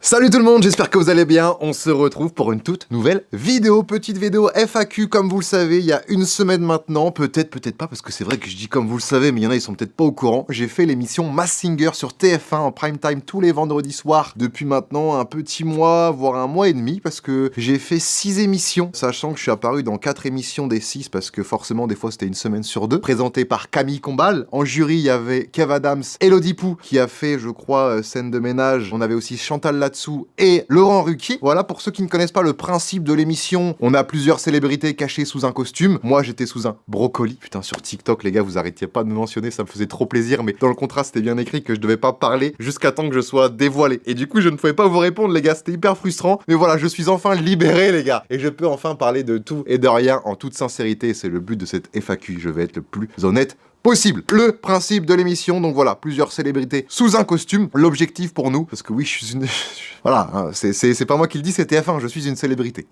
Salut tout le monde, j'espère que vous allez bien. On se retrouve pour une toute nouvelle vidéo, petite vidéo FAQ comme vous le savez, il y a une semaine maintenant, peut-être pas, parce que c'est vrai que je dis comme vous le savez, mais il y en a ils sont peut-être pas au courant. J'ai fait l'émission Masked Singer sur TF1 en prime time tous les vendredis soirs depuis maintenant un petit mois, voire un mois et demi, parce que j'ai fait 6 émissions, sachant que je suis apparu dans 4 émissions des 6, parce que forcément des fois c'était une semaine sur 2, présenté par Camille Combal. En jury il y avait Kev Adams, Elodie Pou qui a fait je crois scène de ménage, on avait aussi Chantal Latsou et Laurent Ruquier. Voilà, pour ceux qui ne connaissent pas le principe de l'émission, on a plusieurs célébrités cachées sous un costume. Moi, j'étais sous un brocoli. Putain, sur TikTok, les gars, vous arrêtiez pas de me mentionner, ça me faisait trop plaisir, mais dans le contrat, c'était bien écrit que je devais pas parler jusqu'à temps que je sois dévoilé. Et du coup, je ne pouvais pas vous répondre, les gars, c'était hyper frustrant. Mais voilà, je suis enfin libéré, les gars. Et je peux enfin parler de tout et de rien en toute sincérité. C'est le but de cette FAQ. Je vais être le plus honnête possible. Le principe de l'émission, donc voilà, plusieurs célébrités sous un costume. L'objectif pour nous, parce que oui, je suis une... voilà, hein, c'est pas moi qui le dis, c'est TF1, je suis une célébrité.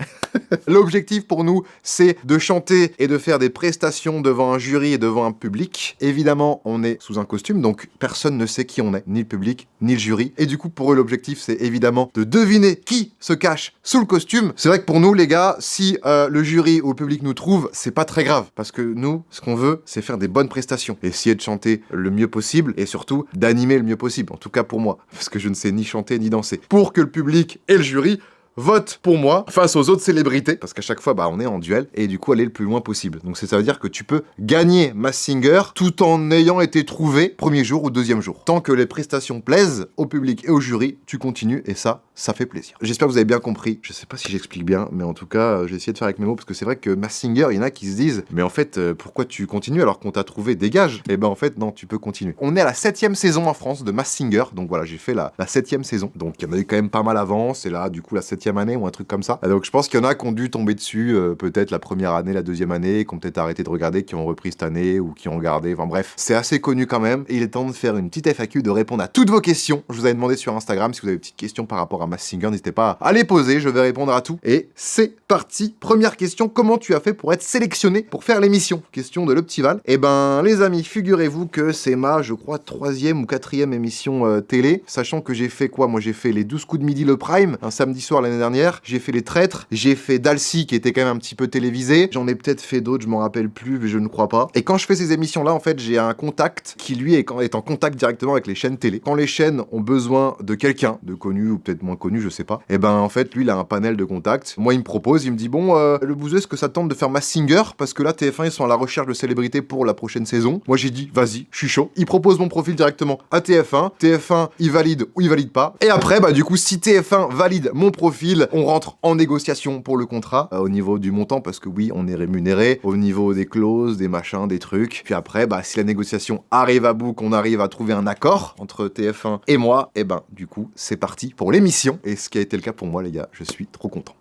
L'objectif pour nous, c'est de chanter et de faire des prestations devant un jury et devant un public. Évidemment, on est sous un costume, donc personne ne sait qui on est, ni le public, ni le jury. Et du coup, pour eux, l'objectif, c'est évidemment de deviner qui se cache sous le costume. C'est vrai que pour nous, les gars, si le jury ou le public nous trouve, c'est pas très grave, parce que nous, ce qu'on veut, c'est faire des bonnes prestations. Essayer de chanter le mieux possible et surtout d'animer le mieux possible, en tout cas pour moi, parce que je ne sais ni chanter ni danser. Pour que le public et le jury vote pour moi face aux autres célébrités, parce qu'à chaque fois, on est en duel, et du coup, aller le plus loin possible. Donc ça veut dire que tu peux gagner Masked Singer tout en ayant été trouvé premier jour ou deuxième jour. Tant que les prestations plaisent au public et au jury, tu continues, et ça fait plaisir. J'espère que vous avez bien compris. Je sais pas si j'explique bien, mais en tout cas, j'ai essayé de faire avec mes mots, parce que c'est vrai que Masked Singer, il y en a qui se disent, mais en fait, pourquoi tu continues alors qu'on t'a trouvé, dégage? Et ben en fait, non, tu peux continuer. On est à la 7e saison en France de Masked Singer, donc voilà, j'ai fait la 7e saison, donc il y en a eu quand même pas mal avant, c'est là, du coup, la 7e année ou un truc comme ça. Donc je pense qu'il y en a qui ont dû tomber dessus, peut-être la première année, la deuxième année, qui ont peut-être arrêté de regarder, qui ont repris cette année, ou qui ont regardé, enfin bref, c'est assez connu quand même, et il est temps de faire une petite FAQ, de répondre à toutes vos questions. Je vous avais demandé sur Instagram si vous avez des petites questions par rapport à Masked Singer, n'hésitez pas à les poser, je vais répondre à tout. Et c'est parti. Première question, comment tu as fait pour être sélectionné pour faire l'émission? Question de Le Petit Val. Eh ben les amis, figurez-vous que c'est ma, je crois, 3e ou 4e émission télé, sachant que j'ai fait quoi? Moi j'ai fait les 12 coups de midi le prime, un samedi soir l'année dernière, j'ai fait les traîtres, j'ai fait Dalcy qui était quand même un petit peu télévisé, j'en ai peut-être fait d'autres, je m'en rappelle plus, mais je ne crois pas. Et quand je fais ces émissions là, en fait, j'ai un contact qui lui est en contact directement avec les chaînes télé. Quand les chaînes ont besoin de quelqu'un, de connu ou peut-être moins connu, je sais pas, et ben en fait lui il a un panel de contacts. Moi il me propose, il me dit bon le bouseux, est-ce que ça tente de faire Masked Singer, parce que là TF1 ils sont à la recherche de célébrités pour la prochaine saison. Moi j'ai dit vas-y, je suis chaud. Il propose mon profil directement à TF1, TF1 il valide ou il valide pas, et après du coup si TF1 valide mon profil, on rentre en négociation pour le contrat, au niveau du montant, parce que oui, on est rémunéré, au niveau des clauses, des machins, des trucs. Puis après, si la négociation arrive à bout, qu'on arrive à trouver un accord entre TF1 et moi, et du coup, c'est parti pour l'émission. Et ce qui a été le cas pour moi, les gars, je suis trop content.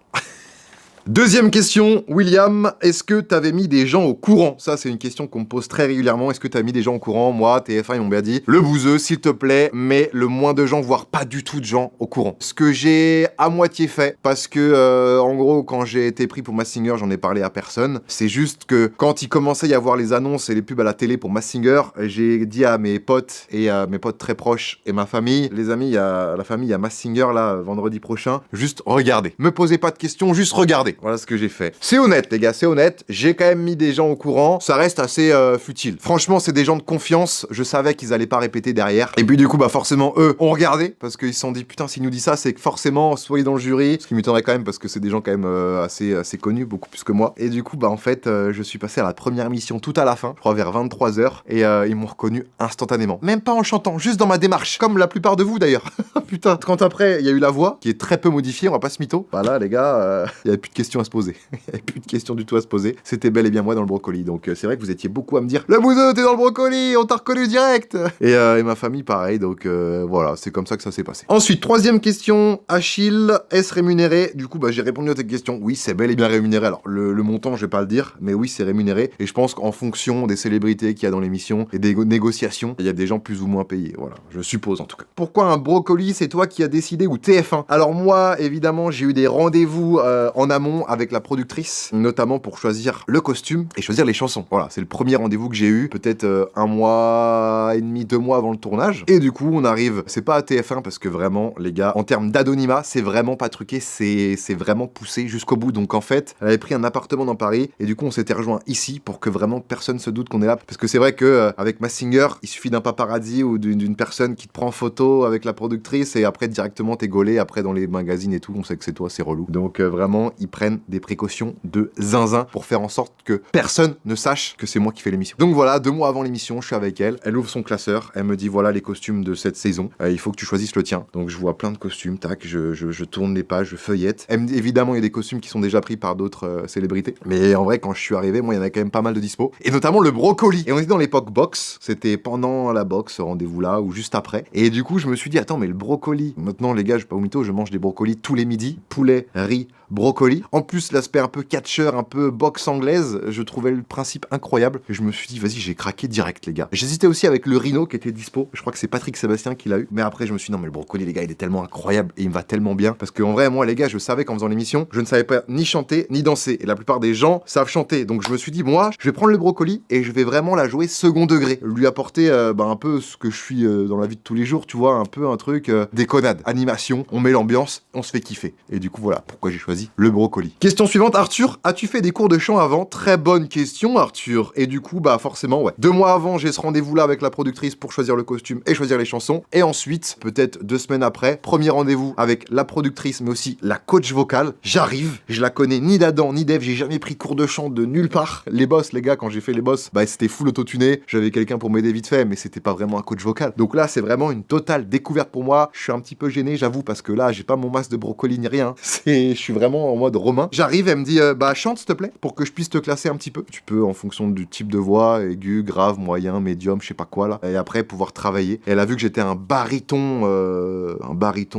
Deuxième question, William, est-ce que t'avais mis des gens au courant? Ça, c'est une question qu'on me pose très régulièrement. Est-ce que t'as mis des gens au courant? Moi, TF1, ils m'ont bien dit, le bouseux, s'il te plaît, mets le moins de gens, voire pas du tout de gens au courant. Ce que j'ai à moitié fait, parce que, en gros, quand j'ai été pris pour Masked Singer, j'en ai parlé à personne. C'est juste que, quand il commençait à y avoir les annonces et les pubs à la télé pour Masked Singer, j'ai dit à mes potes, et à mes potes très proches, et ma famille, les amis, il y a Masked Singer, là, vendredi prochain, juste regardez. Me posez pas de questions, juste regardez. Voilà ce que j'ai fait. C'est honnête, les gars, c'est honnête. J'ai quand même mis des gens au courant. Ça reste assez futile. Franchement, c'est des gens de confiance. Je savais qu'ils allaient pas répéter derrière. Et puis du coup, forcément, eux ont regardé, parce qu'ils se sont dit, putain, s'il nous dit ça, c'est que forcément, soyez dans le jury. Ce qui m'étonnerait quand même, parce que c'est des gens quand même assez connus, beaucoup plus que moi. Et du coup, en fait, je suis passé à la première émission tout à la fin, je crois vers 23h, et ils m'ont reconnu instantanément. Même pas en chantant, juste dans ma démarche. Comme la plupart de vous, d'ailleurs. Putain. Quand après, il y a eu la voix, qui est très peu modifiée, on va pas se mytho. Là, les gars, il y avait plus de questions à se poser. Il n'y avait plus de questions du tout à se poser. C'était bel et bien moi dans le brocoli. Donc c'est vrai que vous étiez beaucoup à me dire, le bouseux, t'es dans le brocoli, on t'a reconnu direct. Et ma famille pareil. Donc voilà, c'est comme ça que ça s'est passé. Ensuite, troisième question, Achille, est-ce rémunéré? Du coup, j'ai répondu à cette question. Oui, c'est bel et bien rémunéré. Alors le montant, je vais pas le dire, mais oui, c'est rémunéré. Et je pense qu'en fonction des célébrités qu'il y a dans l'émission et des négociations, il y a des gens plus ou moins payés. Voilà, je suppose en tout cas. Pourquoi un brocoli? C'est toi qui as décidé ou TF1? Alors moi, évidemment, j'ai eu des rendez-vous en amont l'émission avec la productrice, notamment pour choisir le costume et choisir les chansons. Voilà, c'est le premier rendez-vous que j'ai eu, peut-être un mois et demi, 2 mois avant le tournage. Et du coup, on arrive, c'est pas à TF1 parce que vraiment, les gars, en termes d'anonymat, c'est vraiment pas truqué, c'est vraiment poussé jusqu'au bout. Donc en fait, elle avait pris un appartement dans Paris et du coup, on s'était rejoint ici pour que vraiment personne se doute qu'on est là. Parce que c'est vrai que avec Masked Singer, il suffit d'un paparazzi ou d'une personne qui te prend en photo avec la productrice et après directement t'es gaulé après dans les magazines et tout, on sait que c'est toi, c'est relou. Donc vraiment, ils prennent des précautions de zinzin pour faire en sorte que personne ne sache que c'est moi qui fais l'émission. Donc voilà, 2 mois avant l'émission, je suis avec elle, elle ouvre son classeur, elle me dit voilà les costumes de cette saison, il faut que tu choisisses le tien. Donc je vois plein de costumes, tac, je tourne les pages, je feuillette. Elle me dit, évidemment, il y a des costumes qui sont déjà pris par d'autres célébrités, mais en vrai, quand je suis arrivé, moi, il y en a quand même pas mal de dispo, et notamment le brocoli. Et on était dans l'époque box, c'était pendant la box, ce rendez-vous-là, ou juste après. Et du coup, je me suis dit, attends, mais le brocoli, maintenant, les gars, je vais pas au mytho, je mange des brocolis tous les midis, poulet, riz, brocoli. En plus, l'aspect un peu catcheur, un peu boxe anglaise, je trouvais le principe incroyable. Et je me suis dit, vas-y, j'ai craqué direct, les gars. J'hésitais aussi avec le rhino qui était dispo. Je crois que c'est Patrick Sébastien qui l'a eu. Mais après, je me suis dit, non, mais le brocoli, les gars, il est tellement incroyable et il me va tellement bien. Parce qu'en vrai, moi, les gars, je savais qu'en faisant l'émission, je ne savais pas ni chanter, ni danser. Et la plupart des gens savent chanter. Donc, je me suis dit, moi, je vais prendre le brocoli et je vais vraiment la jouer second degré. Lui apporter un peu ce que je suis dans la vie de tous les jours, tu vois, un peu un truc déconnade. Animation, on met l'ambiance, on se fait kiffer. Et du coup, voilà pourquoi j'ai choisi le brocoli. Question suivante, Arthur, as-tu fait des cours de chant avant? Très bonne question, Arthur. Et du coup, bah forcément, ouais. 2 mois avant, j'ai ce rendez-vous-là avec la productrice pour choisir le costume et choisir les chansons. Et ensuite, peut-être 2 semaines après, premier rendez-vous avec la productrice, mais aussi la coach vocale. J'arrive, je la connais ni d'Adam ni d'Ève, j'ai jamais pris cours de chant de nulle part. Les boss, les gars, quand j'ai fait les boss, bah c'était full autotuné. J'avais quelqu'un pour m'aider vite fait, mais c'était pas vraiment un coach vocal. Donc là, c'est vraiment une totale découverte pour moi. Je suis un petit peu gêné, j'avoue, parce que là, j'ai pas mon masque de brocoli ni rien. Je suis vraiment en mode romain. J'arrive, elle me dit, bah chante s'il te plaît, pour que je puisse te classer un petit peu. Tu peux, en fonction du type de voix, aigu, grave, moyen, médium, je sais pas quoi là. Et après, pouvoir travailler. Et elle a vu que j'étais un baryton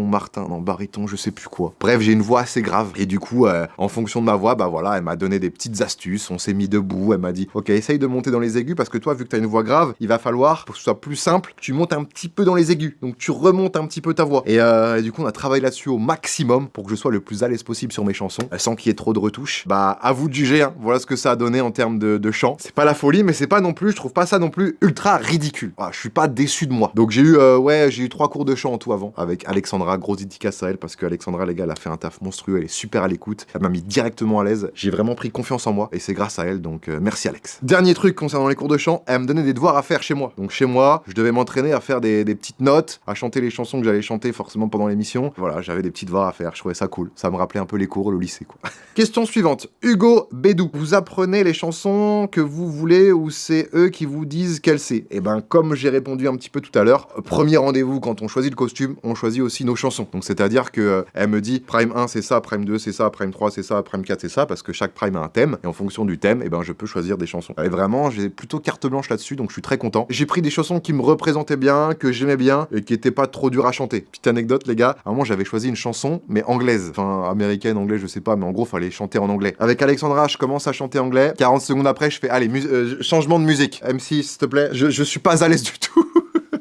Martin, non, baryton, je sais plus quoi. Bref, j'ai une voix assez grave. Et du coup, en fonction de ma voix, bah voilà, elle m'a donné des petites astuces. On s'est mis debout. Elle m'a dit, ok, essaye de monter dans les aigus parce que toi, vu que t'as une voix grave, il va falloir, pour que ce soit plus simple, que tu montes un petit peu dans les aigus. Donc tu remontes un petit peu ta voix. Et du coup, on a travaillé là-dessus au maximum pour que je sois le plus à l'aise possible sur mes chansons, sans qu'il y ait trop de retouches. Bah, à vous de juger, hein. Voilà ce que ça a donné en termes de chant. C'est pas la folie, mais c'est pas non plus, je trouve pas ça non plus ultra ridicule. Voilà, je suis pas déçu de moi. Donc j'ai eu 3 cours de chant en tout avant, avec Alexandra, grosse dédicace à elle, parce que Alexandra, les gars, elle a fait un taf monstrueux, elle est super à l'écoute, elle m'a mis directement à l'aise, j'ai vraiment pris confiance en moi, et c'est grâce à elle, donc merci Alex. Dernier truc concernant les cours de chant, elle me donnait des devoirs à faire chez moi. Donc chez moi, je devais m'entraîner à faire des petites notes, à chanter les chansons que j'allais chanter forcément pendant l'émission. Voilà, j'avais des petits devoirs à faire, je trouvais ça cool. Ça me rappelait un peu les cours au lycée, quoi. Question suivante, Hugo Bédou. Vous apprenez les chansons que vous voulez ou c'est eux qui vous disent quelles c'est? Et ben, comme j'ai répondu un petit peu tout à l'heure, premier rendez-vous, quand on choisit le costume, on choisit aussi nos chansons. Donc c'est-à-dire que elle me dit, Prime 1 c'est ça, Prime 2 c'est ça, Prime 3 c'est ça, Prime 4 c'est ça, parce que chaque Prime a un thème, et en fonction du thème, et ben je peux choisir des chansons. Et vraiment, j'ai plutôt carte blanche là-dessus, donc je suis très content. J'ai pris des chansons qui me représentaient bien, que j'aimais bien, et qui étaient pas trop dures à chanter. Petite anecdote, les gars, à un moment j'avais choisi une chanson, mais anglaise. Enfin, américaine, anglaise, je sais pas, mais en gros, fallait chanter en anglais. Avec Alexandra, je commence à chanter anglais. 40 secondes après, je fais, allez, changement de musique. MC, s'il te plaît, je suis pas à l'aise du tout.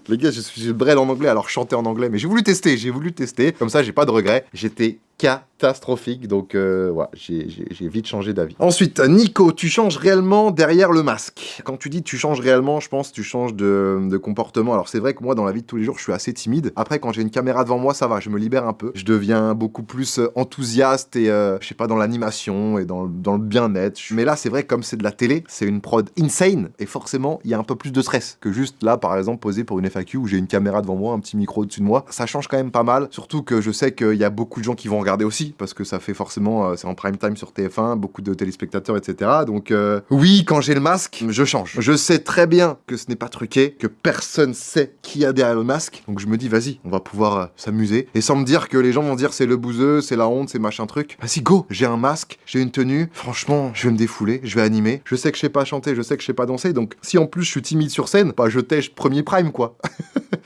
Les gars, je braille en anglais, alors chanter en anglais. Mais j'ai voulu tester. Comme ça, j'ai pas de regrets. J'étais catastrophique, donc voilà, j'ai vite changé d'avis. Ensuite, Nico, tu changes réellement derrière le masque. Quand tu dis tu changes réellement, je pense que tu changes de comportement. Alors c'est vrai que moi, dans la vie de tous les jours, je suis assez timide. Après, quand j'ai une caméra devant moi, ça va, je me libère un peu. Je deviens beaucoup plus enthousiaste et, je sais pas, dans l'animation et dans le bien-être. Mais là, c'est vrai, comme c'est de la télé, c'est une prod insane, et forcément, il y a un peu plus de stress que juste là, par exemple, poser pour une FAQ où j'ai une caméra devant moi, un petit micro au-dessus de moi. Ça change quand même pas mal, surtout que je sais qu'il y a beaucoup de gens qui vont regarder aussi, parce que ça fait forcément, c'est en prime time sur TF1, beaucoup de téléspectateurs, etc. Donc oui, quand j'ai le masque, je change. Je sais très bien que ce n'est pas truqué, que personne sait qui y a derrière le masque, donc je me dis, vas-y, on va pouvoir s'amuser, et sans me dire que les gens vont dire c'est le bouseux, c'est la honte, c'est machin truc. Vas-y, go, j'ai un masque, j'ai une tenue, franchement, je vais me défouler, je vais animer, je sais que je sais pas chanter, je sais que je sais pas danser, donc si en plus je suis timide sur scène, bah je tèche premier prime, quoi.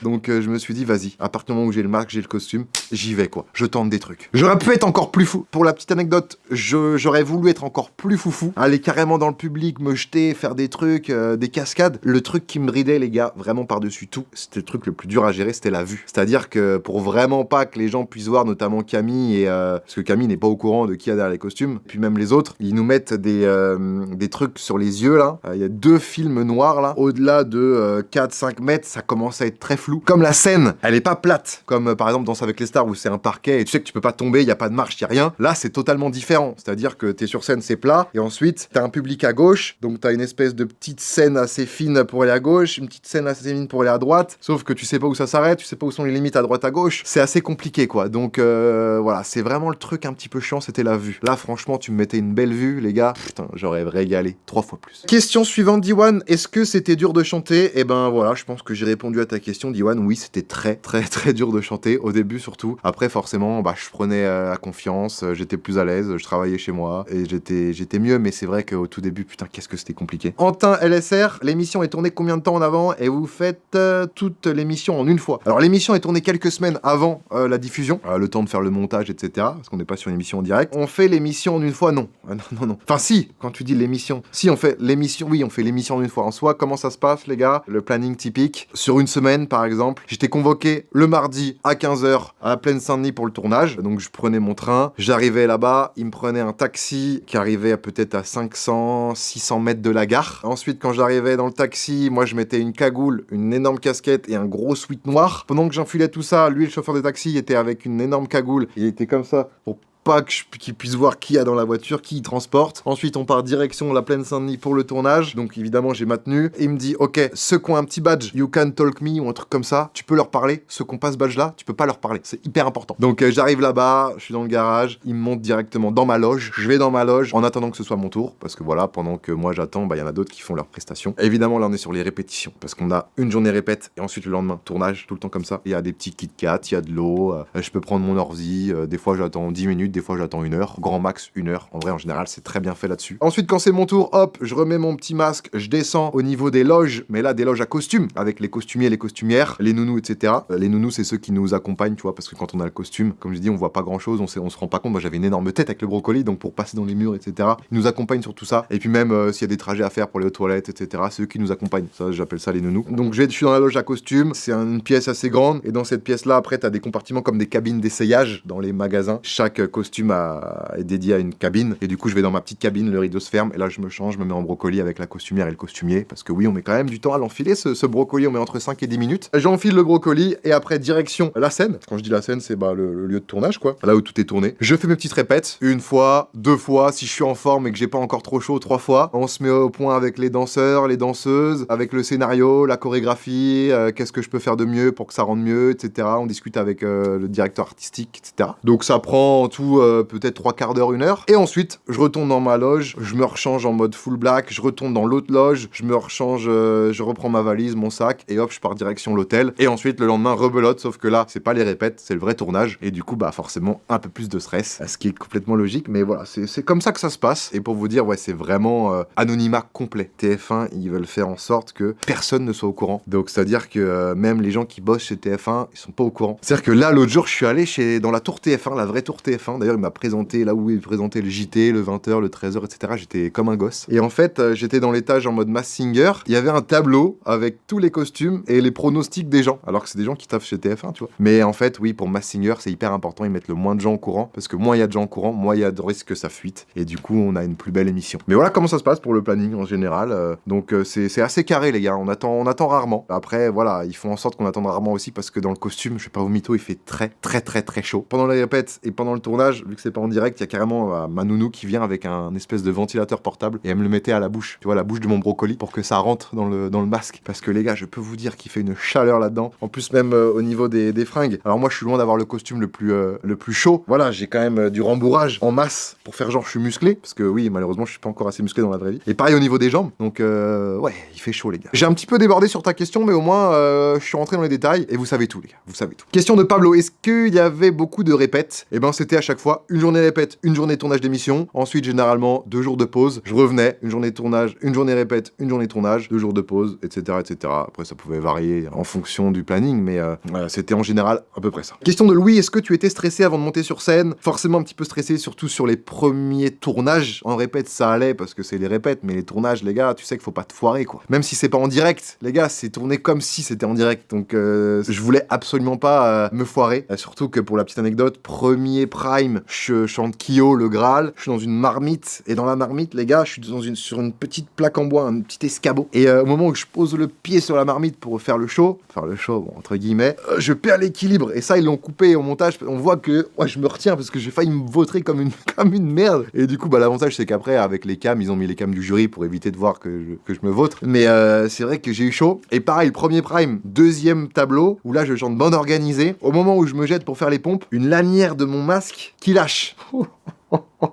Donc je me suis dit, vas-y, à partir du moment où j'ai le masque, j'ai le costume, j'y vais, quoi. Je tente des trucs. Je rappelle pu être encore plus fou. Pour la petite anecdote, j'aurais voulu être encore plus foufou, aller carrément dans le public, me jeter, faire des trucs, des cascades. Le truc qui me bridait, les gars, vraiment par-dessus tout, c'était le truc le plus dur à gérer, c'était la vue. C'est-à-dire que pour vraiment pas que les gens puissent voir, notamment Camille, parce que Camille n'est pas au courant de qui y a derrière les costumes, puis même les autres, ils nous mettent des trucs sur les yeux, là. Il y a 2 films noirs, là. Au-delà de 4-5 mètres, ça commence à être très flou. Comme la scène, elle est pas plate, comme par exemple Danse avec les stars, où c'est un parquet, et tu sais que tu peux pas tomber, il y a pas de marche, il y a rien. Là, c'est totalement différent. C'est-à-dire que t'es sur scène, c'est plat, et ensuite, t'as un public à gauche, donc t'as une espèce de petite scène assez fine pour aller à gauche, une petite scène assez fine pour aller à droite, sauf que tu sais pas où ça s'arrête, tu sais pas où sont les limites à droite à gauche, c'est assez compliqué, quoi. Donc voilà, c'est vraiment le truc un petit peu chiant, c'était la vue. Là, franchement, tu me mettais une belle vue, les gars, putain, j'aurais régalé 3 fois plus. Question suivante, Diwan, est-ce que c'était dur de chanter? Eh ben voilà, je pense que j'ai répondu à ta question, Diwan. Oui, c'était très dur de chanter, au début surtout. Après, forcément, bah, je prenais la confiance, j'étais plus à l'aise, je travaillais chez moi, et j'étais mieux, mais c'est vrai qu'au tout début, putain, qu'est-ce que c'était compliqué. Antin LSR, l'émission est tournée combien de temps en avant, et vous faites toute l'émission en une fois? Alors, l'émission est tournée quelques semaines avant la diffusion, le temps de faire le montage, etc., parce qu'on n'est pas sur une émission en direct. On fait l'émission en une fois? Non. Non. Enfin, si, quand tu dis l'émission. Si, on fait l'émission, oui, on fait l'émission en une fois. En soi, comment ça se passe, les gars? Le planning typique. Sur une semaine, par exemple, j'étais convoqué le mardi à 15h à la Plaine Saint-Denis pour le tournage. Donc, je prenais mon train, j'arrivais là-bas, il me prenait un taxi qui arrivait peut-être à 500, 600 mètres de la gare. Ensuite, quand j'arrivais dans le taxi, moi, je mettais une cagoule, une énorme casquette et un gros sweat noir. Pendant que j'enfilais tout ça, lui, le chauffeur de taxi, était avec une énorme cagoule. Il était comme ça pour pas qu'ils puissent voir qui y a dans la voiture, qui y transporte. Ensuite, on part direction la Plaine Saint-Denis pour le tournage. Donc, évidemment, j'ai ma tenue. Et il me dit, ok, ceux qui ont un petit badge, you can talk me, ou un truc comme ça, tu peux leur parler. Ceux qui ont pas ce badge-là, tu peux pas leur parler. C'est hyper important. Donc, j'arrive là-bas, je suis dans le garage, il me monte directement dans ma loge. Je vais dans ma loge en attendant que ce soit mon tour. Parce que voilà, pendant que moi j'attends, bah, y en a d'autres qui font leurs prestations. Et évidemment, là, on est sur les répétitions. Parce qu'on a une journée répète et ensuite le lendemain, tournage, tout le temps comme ça. Il y a des petits Kit Kat, il y a de l'eau, je peux prendre mon ordi. Des fois, j'attends 10 minutes, des fois, j'attends 1 heure. Grand max 1 heure. En vrai, en général, c'est très bien fait là-dessus. Ensuite, quand c'est mon tour, hop, je remets mon petit masque, je descends au niveau des loges, mais là, des loges à costumes, avec les costumiers, les costumières, les nounous, etc. Les nounous, c'est ceux qui nous accompagnent, tu vois, parce que quand on a le costume, comme je dis, on voit pas grand-chose, on se rend pas compte. Moi, j'avais une énorme tête avec le brocoli, donc pour passer dans les murs, etc. Ils nous accompagnent sur tout ça. Et puis même, s'il y a des trajets à faire pour aller aux toilettes, etc., c'est eux qui nous accompagnent. Ça, j'appelle ça les nounous. Donc, je suis dans la loge à costumes, c'est une pièce assez grande, et dans cette pièce-là, après, t'as des compartiments comme des cabines d'essayage dans les magasins. Chaque costume est dédié à une cabine, et du coup je vais dans ma petite cabine, le rideau se ferme, et là je me change, je me mets en brocoli avec la costumière et le costumier, parce que oui, on met quand même du temps à l'enfiler, ce brocoli, on met entre 5 et 10 minutes. J'enfile le brocoli, et après direction la scène. Quand je dis la scène, c'est le lieu de tournage, quoi, là où tout est tourné. Je fais mes petites répètes, 1 fois, 2 fois, si je suis en forme et que j'ai pas encore trop chaud, 3 fois. On se met au point avec les danseurs, les danseuses, avec le scénario, la chorégraphie, qu'est-ce que je peux faire de mieux pour que ça rende mieux, etc. On discute avec le directeur artistique, etc. Donc ça prend en tout peut-être 3 quarts d'heure, 1 heure. Et ensuite, je retourne dans ma loge, je me rechange en mode full black, je retourne dans l'autre loge, je me rechange, je reprends ma valise, mon sac, et hop, je pars direction l'hôtel. Et ensuite, le lendemain, rebelote, sauf que là, c'est pas les répètes, c'est le vrai tournage. Et du coup, bah forcément, un peu plus de stress, ce qui est complètement logique, mais voilà, c'est comme ça que ça se passe. Et pour vous dire, ouais, c'est vraiment anonymat complet. TF1, ils veulent faire en sorte que personne ne soit au courant. Donc, c'est-à-dire que même les gens qui bossent chez TF1, ils sont pas au courant. C'est-à-dire que là, l'autre jour, je suis allé dans la tour TF1, la vraie tour TF1. D'ailleurs, il m'a présenté là où il présentait le JT, le 20h, le 13h, etc. J'étais comme un gosse. Et en fait, j'étais dans l'étage en mode Masked Singer. Il y avait un tableau avec tous les costumes et les pronostics des gens. Alors que c'est des gens qui taffent chez TF1, tu vois. Mais en fait, oui, pour Masked Singer, c'est hyper important. Ils mettent le moins de gens au courant. Parce que moins il y a de gens au courant, moins il y a de risques que ça fuite. Et du coup, on a une plus belle émission. Mais voilà comment ça se passe pour le planning en général. Donc, c'est assez carré, les gars. On attend rarement. Après, voilà, ils font en sorte qu'on attende rarement aussi parce que dans le costume, je sais pas vous mytho, il fait très chaud. Pendant les répètes et pendant le tournage, vu que c'est pas en direct, il y a carrément ma nounou qui vient avec un espèce de ventilateur portable et elle me le mettait à la bouche, tu vois, la bouche de mon brocoli pour que ça rentre dans le masque. Parce que les gars, je peux vous dire qu'il fait une chaleur là-dedans. En plus, même au niveau des fringues. Alors moi, je suis loin d'avoir le costume le plus chaud. Voilà, j'ai quand même du rembourrage en masse pour faire genre je suis musclé. Parce que oui, malheureusement, je suis pas encore assez musclé dans la vraie vie. Et pareil au niveau des jambes. Donc ouais, il fait chaud, les gars. J'ai un petit peu débordé sur ta question, mais au moins, je suis rentré dans les détails et vous savez tout, les gars. Vous savez tout. Question de Pablo. Est-ce qu'il y avait beaucoup de répètes? Eh ben, c'était à chaque chaque fois, une journée répète, une journée tournage d'émission. Ensuite, généralement, 2 jours de pause. Je revenais, une journée tournage, une journée répète, une journée tournage, 2 jours de pause, etc., etc. Après, ça pouvait varier en fonction du planning, mais c'était en général à peu près ça. Question de Louis, est-ce que tu étais stressé avant de monter sur scène? Forcément un petit peu stressé, surtout sur les premiers tournages. En répète, ça allait parce que c'est les répètes, mais les tournages, les gars, tu sais qu'il faut pas te foirer, quoi. Même si c'est pas en direct, les gars, c'est tourné comme si c'était en direct. Donc, je voulais absolument pas me foirer. Surtout que pour la petite anecdote, premier prime, je chante Kyo, le Graal. Je suis dans une marmite, et dans la marmite, les gars, je suis sur une petite plaque en bois, un petit escabeau. Et au moment où je pose le pied sur la marmite pour faire le show, bon, entre guillemets, je perds l'équilibre. Et ça, ils l'ont coupé au montage. On voit que je me retiens parce que j'ai failli me vautrer comme une merde. Et du coup, l'avantage, c'est qu'après, avec les cams, ils ont mis les cams du jury pour éviter de voir que je me vautre. Mais c'est vrai que j'ai eu chaud. Et pareil, premier prime, deuxième tableau, où là, je chante bande organisée. Au moment où je me jette pour faire les pompes, une lanière de mon masque qui lâche.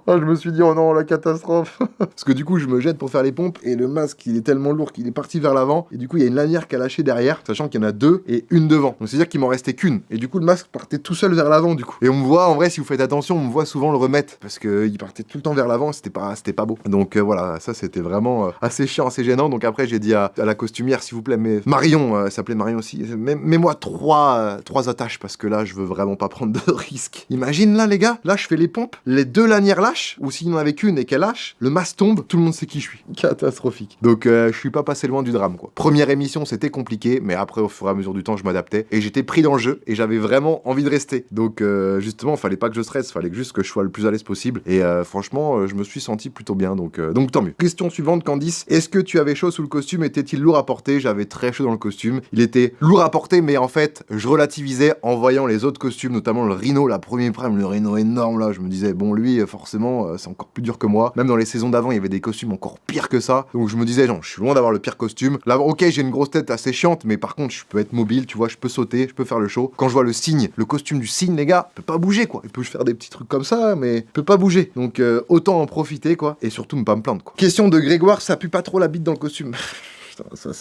Je me suis dit, oh non, la catastrophe. Parce que du coup, je me jette pour faire les pompes et le masque, il est tellement lourd qu'il est parti vers l'avant. Et du coup, il y a une lanière qui a lâché derrière, sachant qu'il y en a 2 et une devant. Donc, c'est-à-dire qu'il m'en restait qu'une. Et du coup, le masque partait tout seul vers l'avant, du coup. Et on me voit, en vrai, si vous faites attention, on me voit souvent le remettre. Parce qu'il partait tout le temps vers l'avant, c'était pas beau. Donc, voilà, ça, c'était vraiment assez chiant, assez gênant. Donc, après, j'ai dit à la costumière, s'il vous plaît, mais Marion, elle s'appelait Marion aussi, mets-moi 3 attaches, parce que là, je veux vraiment pas prendre de risques. Imagine là, les gars, là, je fais les pompes, les 2 lanières lâche, ou s'il n'y en avait qu'une et qu'elle lâche, le masque tombe, tout le monde sait qui je suis. Catastrophique. Donc je suis pas passé loin du drame, quoi. Première émission, c'était compliqué, mais après, au fur et à mesure du temps, je m'adaptais, et j'étais pris dans le jeu, et j'avais vraiment envie de rester. Donc justement, fallait pas que je stresse, fallait juste que je sois le plus à l'aise possible, et franchement, je me suis senti plutôt bien, donc tant mieux. Question suivante, Candice, est-ce que tu avais chaud sous le costume? Était-il lourd à porter? J'avais très chaud dans le costume. Il était lourd à porter, mais en fait, je relativisais en voyant les autres costumes, notamment le Rhino, la première prime, le Rhino énorme, là, je me disais, bon, lui, forcément, c'est encore plus dur que moi. Même dans les saisons d'avant, il y avait des costumes encore pires que ça. Donc je me disais, non, je suis loin d'avoir le pire costume. Là, ok, j'ai une grosse tête assez chiante, mais par contre, je peux être mobile, tu vois, je peux sauter, je peux faire le show. Quand je vois le cygne, le costume du cygne, les gars, peut pas bouger, quoi. Il peut faire des petits trucs comme ça, mais peut pas bouger. Donc autant en profiter, quoi, et surtout ne pas me plaindre, quoi. Question de Grégoire, ça pue pas trop la bite dans le costume?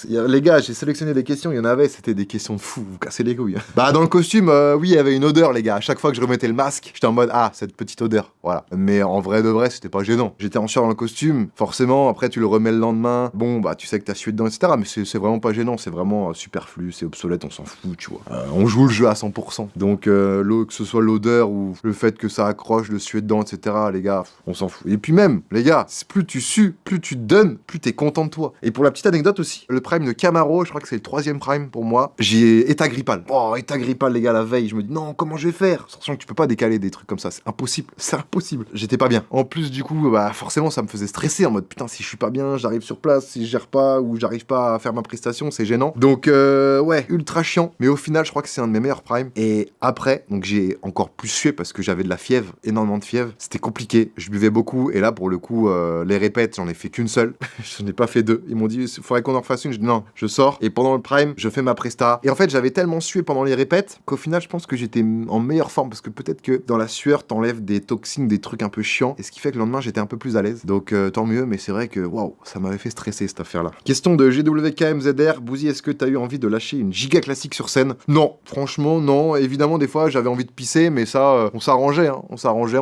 Les gars, j'ai sélectionné des questions, il y en avait, c'était des questions de fous, vous cassez les couilles. Dans le costume, oui, il y avait une odeur, les gars. À chaque fois que je remettais le masque, j'étais en mode, ah, cette petite odeur, voilà. Mais en vrai de vrai, c'était pas gênant. J'étais en sueur dans le costume, forcément, après tu le remets le lendemain, bon, tu sais que t'as sué dedans, etc. Mais c'est vraiment pas gênant, c'est vraiment superflu, c'est obsolète, on s'en fout, tu vois. On joue le jeu à 100%. Donc, que ce soit l'odeur ou le fait que ça accroche, le suer dedans, etc., les gars, on s'en fout. Et puis même, les gars, plus tu sues, plus tu te donnes, plus t'es content de toi. Et pour la petite anecdote aussi, le prime de Camaro, je crois que c'est le 3e prime pour moi, j'ai état grippal. Oh, état grippal, les gars, la veille, je me dis non, comment je vais faire? Sachant que tu peux pas décaler des trucs comme ça, c'est impossible, c'est impossible. J'étais pas bien. En plus, du coup, forcément, ça me faisait stresser en mode putain, si je suis pas bien, j'arrive sur place, si je gère pas ou j'arrive pas à faire ma prestation, c'est gênant. Donc, ouais, ultra chiant. Mais au final, je crois que c'est un de mes meilleurs primes. Et après, donc j'ai encore plus sué parce que j'avais de la fièvre, énormément de fièvre. C'était compliqué, je buvais beaucoup. Et là, pour le coup, les répètes, j'en ai fait qu'une seule. Je n'ai pas fait 2. Ils m'ont dit, il faudrait qu'on en fasse une. Je dis non, je sors. Et pendant le prime, je fais ma presta. Et en fait, j'avais tellement sué pendant les répètes qu'au final, je pense que j'étais en meilleure forme parce que peut-être que dans la sueur, t'enlèves des toxines, des trucs un peu chiants. Et ce qui fait que le lendemain, j'étais un peu plus à l'aise. Donc, tant mieux. Mais c'est vrai que, waouh, ça m'avait fait stresser cette affaire-là. Question de GWKMZR. Bouzy, est-ce que t'as eu envie de lâcher une giga classique sur scène? Non, franchement, non. Évidemment, des fois, j'avais envie de pisser, mais ça, on s'arrangeait. Hein. On s'arrangeait.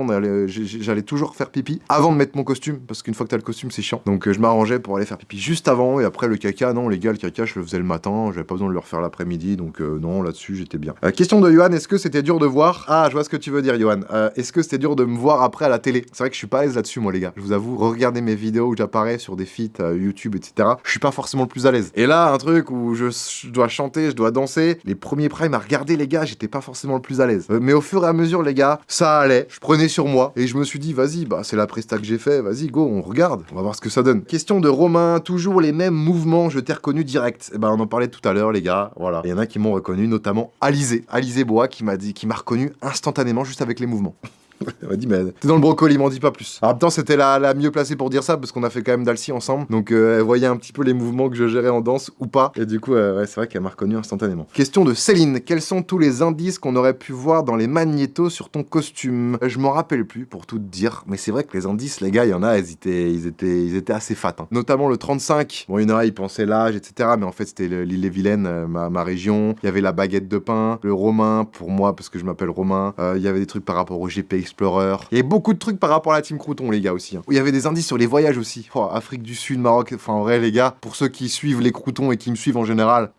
J'allais toujours faire pipi avant de mettre mon costume parce qu'une fois que t'as le costume, c'est chiant. Donc, je m'arrangeais pour aller faire pipi juste avant. Et après, le caca, non, les gars, le caca, je le faisais le matin. J'avais pas besoin de le refaire l'après-midi. Donc, non, là-dessus, j'étais bien. Question de Johan, est-ce que c'était dur de voir? Ah, je vois ce que tu veux dire, Johan. Est-ce que c'était dur de me voir après à la télé? C'est vrai que je suis pas à l'aise là-dessus, moi, les gars. Je vous avoue, regardez mes vidéos où j'apparais sur des feats YouTube, etc. Je suis pas forcément le plus à l'aise. Et là, un truc où je dois chanter, je dois danser, les premiers primes à regarder, les gars, j'étais pas forcément le plus à l'aise. Mais au fur et à mesure, les gars, ça allait. Je prenais sur moi et je me suis dit, vas-y, c'est la presta que j'ai fait, vas-y, go, on regarde. On va voir ce que ça donne. Question de Romain, toujours les mêmes mouvements, je t'ai reconnu direct. Et on en parlait tout à l'heure, les gars. Voilà. Il y en a qui m'ont reconnu, notamment Alizé Bois, qui m'a reconnu instantanément juste avec les mouvements. Elle m'a dit, mais t'es dans le brocoli, il m'en dit pas plus. Alors, en même temps, c'était la mieux placée pour dire ça, parce qu'on a fait quand même Dalcy ensemble. Donc, elle voyait un petit peu les mouvements que je gérais en danse ou pas. Et du coup, ouais, c'est vrai qu'elle m'a reconnu instantanément. Question de Céline. Quels sont tous les indices qu'on aurait pu voir dans les magnétos sur ton costume? Je m'en rappelle plus, pour tout te dire. Mais c'est vrai que les indices, les gars, il y en a, ils étaient assez fat. Hein. Notamment le 35. Bon, il y en a, ils pensaient l'âge, etc. Mais en fait, c'était l'île-et-Vilaine, ma région. Il y avait la baguette de pain. Le Romain, pour moi, parce que je m'appelle Romain. Il y avait des trucs par rapport au GPX Explorer. Il y avait beaucoup de trucs par rapport à la Team Crouton, les gars, aussi. Hein. Il y avait des indices sur les voyages aussi. Oh, Afrique du Sud, Maroc, enfin, en vrai, les gars, pour ceux qui suivent les Croutons et qui me suivent en général,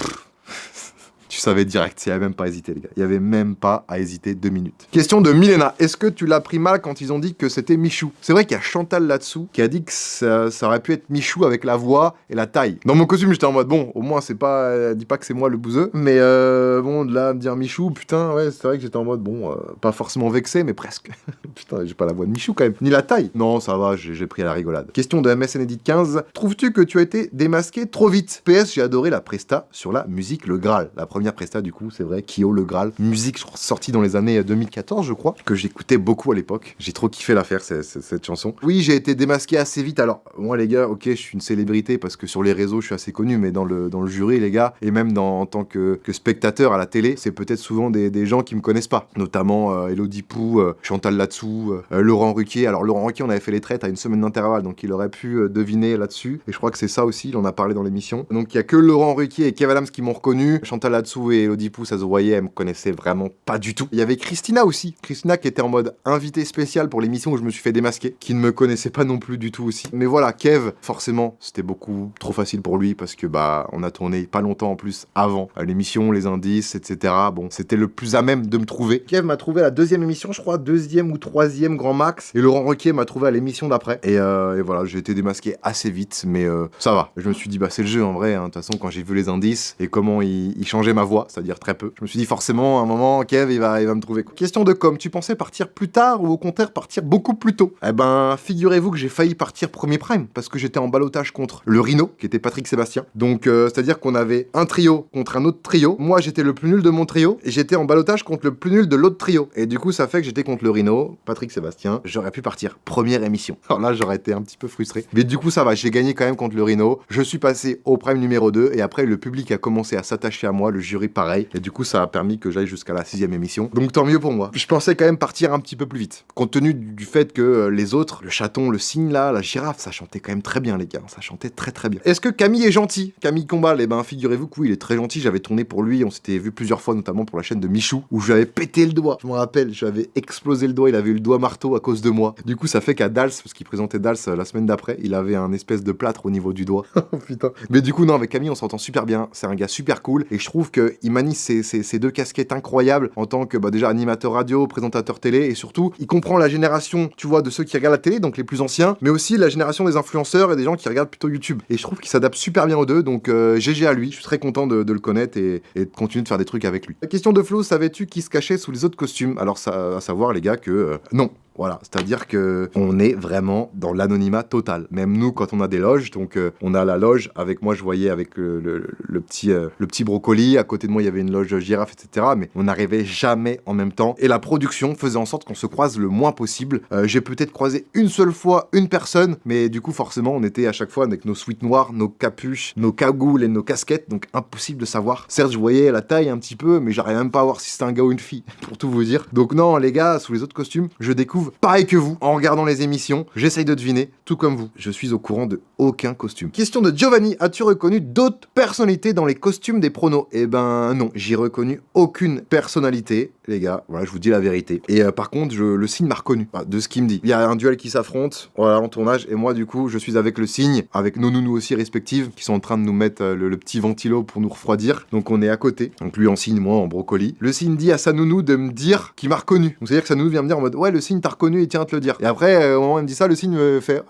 tu savais direct, il n'y avait même pas à hésiter, les gars. Il n'y avait même pas à hésiter 2 minutes. Question de Milena. Est-ce que tu l'as pris mal quand ils ont dit que c'était Michou? C'est vrai qu'il y a Chantal là-dessous qui a dit que ça aurait pu être Michou avec la voix et la taille. Dans mon costume, j'étais en mode, bon, au moins, c'est pas... dis pas que c'est moi le bouseux. Mais bon, de là, me dire Michou, putain, ouais, c'est vrai que j'étais en mode, bon, pas forcément vexé, mais presque. Putain, j'ai pas la voix de Michou quand même. Ni la taille. Non, ça va, j'ai pris à la rigolade. Question de MSN Edit 15. Trouves-tu que tu as été démasqué trop vite? PS, j'ai adoré la presta sur la musique Le Graal. La première presta, du coup, c'est vrai, Kyo Le Graal. Musique sortie dans les années 2014, je crois, que j'écoutais beaucoup à l'époque. J'ai trop kiffé la faire, cette chanson. Oui, j'ai été démasqué assez vite. Alors, moi, les gars, ok, je suis une célébrité parce que sur les réseaux, je suis assez connu, mais dans le jury, les gars, et même en tant que spectateur à la télé, c'est peut-être souvent des gens qui me connaissent pas. Notamment Elodie Pou, Chantal là-dessous, Laurent Ruquier. Alors, Laurent Ruquier, on avait fait les traites à une semaine d'intervalle, donc il aurait pu deviner là-dessus. Et je crois que c'est ça aussi, il en a parlé dans l'émission. Donc, il y a que Laurent Ruquier et Kev Adams qui m'ont reconnu. Chantal là-dessous et Elodie Pou, ça se voyait, elle me connaissait vraiment pas du tout. Il y avait Christina aussi. Christina qui était en mode invité spécial pour l'émission où je me suis fait démasquer, qui ne me connaissait pas non plus du tout aussi. Mais voilà, Kev, forcément, c'était beaucoup trop facile pour lui parce que bah on a tourné pas longtemps en plus avant l'émission, les indices, etc. Bon, c'était le plus à même de me trouver. Kev m'a trouvé à la 2e émission, je crois, 2e ou 3e grand max. Et Laurent Ruquier m'a trouvé à l'émission d'après. Et voilà, j'ai été démasqué assez vite, mais ça va. Je me suis dit, bah c'est le jeu en vrai. De toute façon, quand j'ai vu les indices et comment il changeait ma voix, c'est-à-dire très peu, je me suis dit forcément, à un moment, Kev, il va me trouver. Question de com, tu pensais partir plus tard ou au contraire partir beaucoup plus tôt? Eh ben, figurez-vous que j'ai failli partir premier prime parce que j'étais en ballottage contre le Rhino, qui était Patrick Sébastien. Donc, c'est-à-dire qu'on avait un trio contre un autre trio. Moi, j'étais le plus nul de mon trio et j'étais en ballottage contre le plus nul de l'autre trio. Et du coup, ça fait que j'étais contre le Rhino, Patrick Sébastien. J'aurais pu partir première émission. Alors là, j'aurais été un petit peu frustré. Mais du coup, ça va, j'ai gagné quand même contre le Rhino. Je suis passé au prime numéro 2 et après, le public a commencé à s'attacher à moi, le jury pareil. Et du coup, ça a permis que j'aille jusqu'à la 6e émission. Donc tant mieux pour moi. Je pensais quand même partir un petit peu plus vite. Compte tenu du fait que les autres, le chaton, le cygne là, la girafe, ça chantait quand même très bien les gars. Ça chantait très très bien. Est-ce que Camille est gentil? Camille Combal, eh ben figurez-vous que oui, il est très gentil. J'avais tourné pour lui, on s'était vu plusieurs fois, notamment pour la chaîne de Michou, où je lui avais pété le doigt. Je me rappelle, j'avais explosé le doigt, il avait eu le doigt marteau à cause de moi. Du coup, ça fait qu'à Dals, parce qu'il présentait Dals la semaine d'après, il avait un espèce de plâtre au niveau du doigt. Oh putain. Mais du coup, non, avec Camille, on s'entend super bien. C'est un gars super cool et je trouve qu'il manie ces deux casquettes incroyables en tant que déjà animateur radio, présentateur télé et surtout, il comprend la génération, tu vois, de ceux qui regardent la télé, donc les plus anciens, mais aussi la génération des influenceurs et des gens qui regardent plutôt YouTube. Et je trouve qu'il s'adapte super bien aux deux, donc GG à lui. Je suis très content de le connaître et de continuer de faire des trucs avec lui. La question de Flo, savais-tu qui se cachait sous les autres costumes? Alors, ça, à savoir, les gars, que non. Voilà, c'est-à-dire que on est vraiment dans l'anonymat total. Même nous, quand on a des loges, donc on a la loge avec moi, je voyais avec le petit brocoli. À côté de moi, il y avait une loge girafe, etc. Mais on n'arrivait jamais en même temps. Et la production faisait en sorte qu'on se croise le moins possible. J'ai peut-être croisé une seule fois une personne, mais du coup, forcément, on était à chaque fois avec nos sweats noirs, nos capuches, nos cagoules et nos casquettes. Donc impossible de savoir. Certes, je voyais la taille un petit peu, mais j'arrivais même pas à voir si c'était un gars ou une fille, pour tout vous dire. Donc non, les gars, sous les autres costumes, je découvre pareil que vous, en regardant les émissions, j'essaye de deviner, tout comme vous. Je suis au courant de aucun costume. Question de Giovanni, as-tu reconnu d'autres personnalités dans les costumes des pronos? Eh ben non, j'ai reconnu aucune personnalité, les gars, voilà, je vous dis la vérité. Et par contre, le cygne m'a reconnu, de ce qu'il me dit. Il y a un duel qui s'affronte, voilà, en tournage, et moi du coup, je suis avec le cygne, avec nos nounous aussi respectives, qui sont en train de nous mettre le petit ventilo pour nous refroidir. Donc on est à côté, donc lui en cygne, moi en brocoli. Le cygne dit à sa nounou de me dire qu'il m'a reconnu. Donc c'est-à-dire que sa nounou vient me dire en mode, ouais, le cygne t'a reconnu et tiens à te le dire. Et après, au moment où il me dit ça, le cygne me fait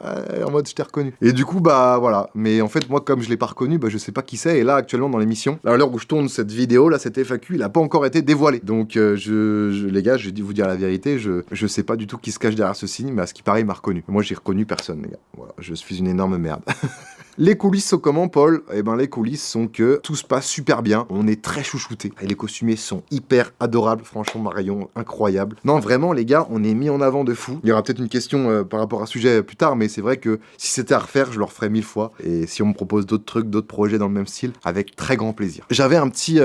en mode je t'ai reconnu. Et du coup, bah voilà. Mais en fait, moi, comme je l'ai pas reconnu, bah je sais pas qui c'est. Et là, actuellement, dans l'émission, à l'heure où je tourne cette vidéo, là, cette FAQ, il a pas encore été dévoilé. Donc, les gars, je vais vous dire la vérité, je sais pas du tout qui se cache derrière ce cygne, mais à ce qui paraît, il m'a reconnu. Moi, j'ai reconnu personne, les gars. Voilà, je suis une énorme merde. Les coulisses sont comment, Paul? Eh ben, les coulisses sont que tout se passe super bien. On est très chouchoutés. Et les costumiers sont hyper adorables. Franchement, Marion, incroyable. Non, vraiment, les gars, on est mis en avant de fou. Il y aura peut-être une question par rapport à ce sujet plus tard, mais c'est vrai que si c'était à refaire, je le referais 1000 fois. Et si on me propose d'autres trucs, d'autres projets dans le même style, avec très grand plaisir. J'avais un petit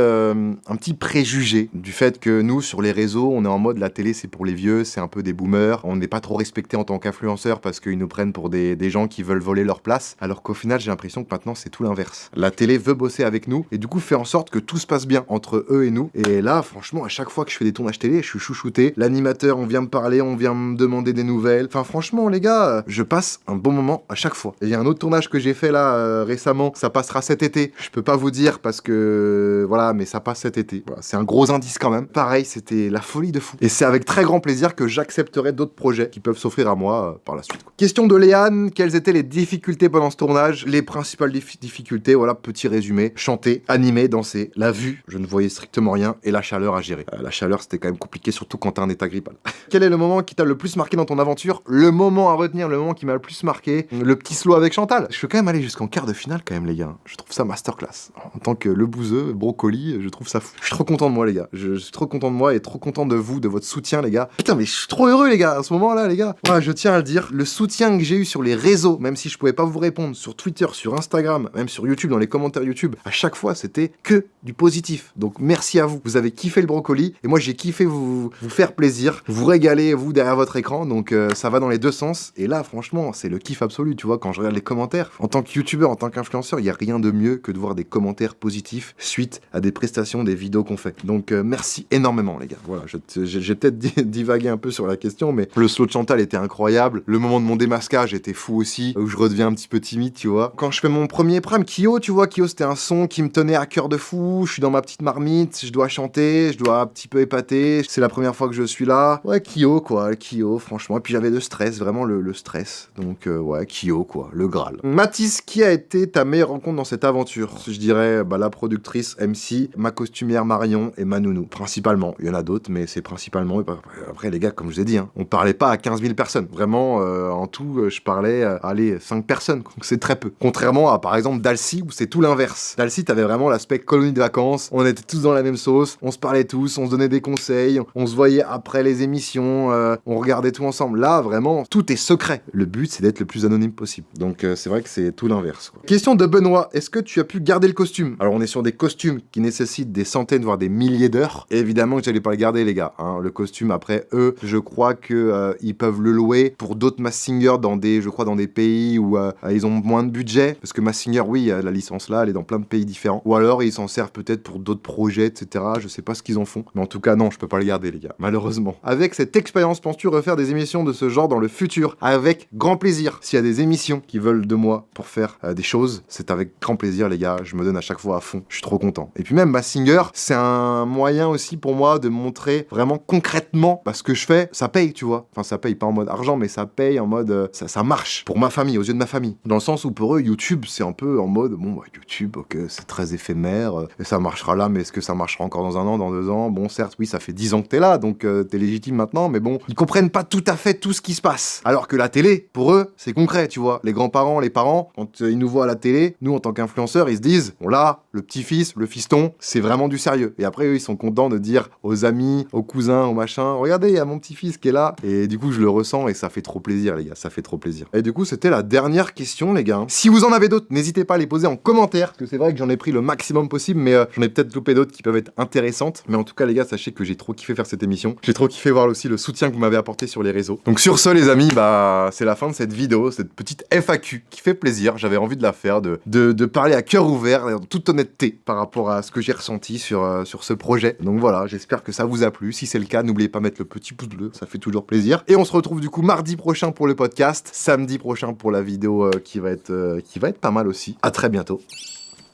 préjugé du fait que nous, sur les réseaux, on est en mode la télé, c'est pour les vieux, c'est un peu des boomers. On n'est pas trop respecté en tant qu'influenceur parce qu'ils nous prennent pour des gens qui veulent voler leur place. Alors qu'au final, final, j'ai l'impression que maintenant, c'est tout l'inverse. La télé veut bosser avec nous et du coup, fait en sorte que tout se passe bien entre eux et nous. Et là, franchement, à chaque fois que je fais des tournages télé, je suis chouchouté. L'animateur, on vient me parler, on vient me demander des nouvelles. Enfin, franchement, les gars, je passe un bon moment à chaque fois. Et il y a un autre tournage que j'ai fait là récemment, ça passera cet été. Je peux pas vous dire parce que voilà, mais ça passe cet été. Voilà, c'est un gros indice quand même. Pareil, c'était la folie de fou. Et c'est avec très grand plaisir que j'accepterai d'autres projets qui peuvent s'offrir à moi par la suite, quoi. Question de Léane, quelles étaient les difficultés pendant ce tournage? Les principales difficultés, voilà, petit résumé. Chanter, animer, danser. La vue, je ne voyais strictement rien. Et la chaleur à gérer. La chaleur, c'était quand même compliqué, surtout quand t'as un état grippal. Quel est le moment qui t'a le plus marqué dans ton aventure? Le moment à retenir, le moment qui m'a le plus marqué, le petit slow avec Chantal. Je peux quand même aller jusqu'en quart de finale quand même, les gars. Je trouve ça masterclass. En tant que le bouseux, brocoli, je trouve ça fou. Je suis trop content de moi, les gars. Je suis trop content de moi et trop content de vous, de votre soutien, les gars. Putain, mais je suis trop heureux, les gars, à ce moment-là, les gars. Ouais, je tiens à le dire, le soutien que j'ai eu sur les réseaux, même si je pouvais pas vous répondre, sur Twitter, sur Instagram, même sur YouTube, dans les commentaires YouTube, à chaque fois, c'était que du positif. Donc, merci à vous. Vous avez kiffé le brocoli et moi, j'ai kiffé vous faire plaisir, vous régaler, vous, derrière votre écran. Donc, ça va dans les deux sens. Et là, franchement, c'est le kiff absolu, tu vois, quand je regarde les commentaires. En tant que youtubeur, en tant qu'influenceur, il n'y a rien de mieux que de voir des commentaires positifs suite à des prestations, des vidéos qu'on fait. Donc, merci énormément, les gars. Voilà, j'ai peut-être divagué un peu sur la question, mais le slow de Chantal était incroyable. Le moment de mon démasquage était fou aussi, où je redeviens un petit peu timide, tu vois. Quand je fais mon premier prime, Kyo, tu vois, Kyo, c'était un son qui me tenait à cœur de fou. Je suis dans ma petite marmite, je dois chanter, je dois un petit peu épater. C'est la première fois que je suis là. Ouais, Kyo, quoi, Kyo, franchement. Et puis j'avais de stress, vraiment le stress. Donc, ouais, Kyo, quoi, le Graal. Mathis, qui a été ta meilleure rencontre dans cette aventure? Je dirais, la productrice MC, ma costumière Marion et ma nounou, principalement. Il y en a d'autres, mais c'est principalement. Après, les gars, comme je vous ai dit, hein, on parlait pas à 15 000 personnes. Vraiment, en tout, je parlais à 5 personnes. Donc c'est très peu. Contrairement à, par exemple, Dalcy, où c'est tout l'inverse. Dalcy, t'avais vraiment l'aspect colonie de vacances. On était tous dans la même sauce. On se parlait tous, on se donnait des conseils. On se voyait après les émissions. On regardait tout ensemble. Là, vraiment, tout est secret. Le but, c'est d'être le plus anonyme possible. Donc c'est vrai que c'est tout l'inverse, quoi. Question de Benoît. Est-ce que tu as pu garder le costume? Alors, on est sur des costumes qui nécessitent des centaines, voire des milliers d'heures. Et évidemment que j'allais pas le garder, les gars. Hein. Le costume, après, eux, je crois que ils peuvent le louer pour d'autres Masked Singer dans des pays où ils ont moins de budget. Parce que Masked Singer, oui, la licence là, elle est dans plein de pays différents. Ou alors, ils s'en servent peut-être pour d'autres projets, etc. Je sais pas ce qu'ils en font. Mais en tout cas, non, je peux pas le garder, les gars. Malheureusement. Avec cette expérience, penses-tu refaire des émissions de ce genre dans le futur? Avec grand plaisir. S'il y a des émissions qui veulent de moi pour faire des choses, c'est avec grand plaisir, les gars. Je me donne à chaque fois à fond. Je suis trop content. Et puis même, Masked Singer, c'est un moyen aussi pour moi de montrer vraiment concrètement ce que je fais, ça paye, tu vois. Enfin, ça paye pas en mode argent, mais ça paye en mode ça marche pour ma famille, aux yeux de ma famille. Dans le sens où pour eux, YouTube, c'est un peu en mode YouTube, ok, c'est très éphémère, et ça marchera là, mais est-ce que ça marchera encore dans 1 an, dans 2 ans? Bon, certes, oui, ça fait 10 ans que t'es là, donc t'es légitime maintenant, mais bon, ils comprennent pas tout à fait tout ce qui se passe. Alors que la télé, pour eux, c'est concret, tu vois. Les grands-parents, les parents, quand ils nous voient à la télé, nous, en tant qu'influenceurs, ils se disent, bon là, le petit-fils, le fiston, c'est vraiment du sérieux. Et après, eux, ils sont contents de dire aux amis, aux cousins, aux machins, regardez, il y a mon petit-fils qui est là. Et du coup, je le ressens et ça fait trop plaisir, les gars, ça fait trop plaisir. Et du coup, c'était la dernière question, les gars. Si vous en avez d'autres, n'hésitez pas à les poser en commentaire, parce que c'est vrai que j'en ai pris le maximum possible, mais j'en ai peut-être loupé d'autres qui peuvent être intéressantes. Mais en tout cas, les gars, sachez que j'ai trop kiffé faire cette émission. J'ai trop kiffé voir aussi le soutien que vous m'avez apporté sur les réseaux. Donc sur ce, les amis, c'est la fin de cette vidéo, cette petite FAQ qui fait plaisir. J'avais envie de la faire, de parler à cœur ouvert, en toute honnêteté, par rapport à ce que j'ai ressenti sur ce projet. Donc voilà, j'espère que ça vous a plu. Si c'est le cas, n'oubliez pas de mettre le petit pouce bleu, ça fait toujours plaisir. Et on se retrouve du coup mardi prochain pour le podcast, samedi prochain pour la vidéo qui va être pas mal aussi. À très bientôt.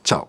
Ciao.